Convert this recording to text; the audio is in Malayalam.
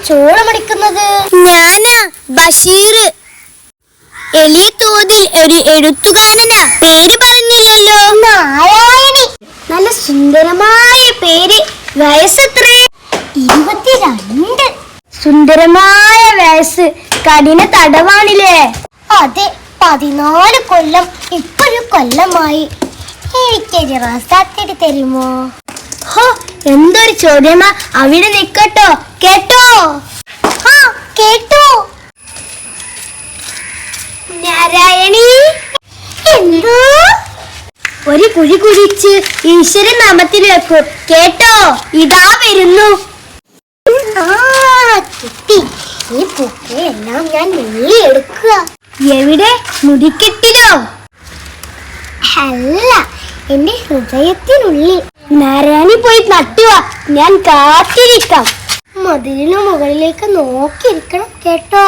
ചോളമടിക്കുന്നത്? ഞാനാ ബഷീർ. എളിയ തോതിൽ ഒരു എഴുത്തുകാരനാ. പേര് പറഞ്ഞില്ലല്ലോ. നാരായണി. നല്ല സുന്ദരമായ പേര്. വയസ്സെത്രേ? 22. സുന്ദരമായ വയസ്സ്. കഠിന തടവാണില്ലേ? അതെ, 14 കൊല്ലം. ഇപ്പൊരു കൊല്ലമായി. എനിക്കൊരു റസാത്തിട്ട് തരുമോ? ഹോ, എന്തൊരു ചോദ്യമാ. അവിടെ നിക്കട്ടോ. കേട്ടോ? ആ, കേട്ടോ. നാരായണി, എന്തോ? ഒരു കുഴി കുഴിച്ച് ഈശ്വരൻ നാമത്തിൽ വെക്കൂ. കേട്ടോ? ഇതാ വരുന്നു. കിട്ടി. ഈ പൂക്കളെല്ലാം ഞാൻ നെല്ലി എടുക്കുക. എവിടെ? മുടിക്കെട്ടിലോ? അല്ല, എന്റെ ഹൃദയത്തിനുള്ളിൽ. നാരായണി പോയി നട്ടുവാ. ഞാൻ കാത്തിരിക്കാം. മതിലിനു മുകളിലേക്ക് നോക്കിയിരിക്കണം കേട്ടോ.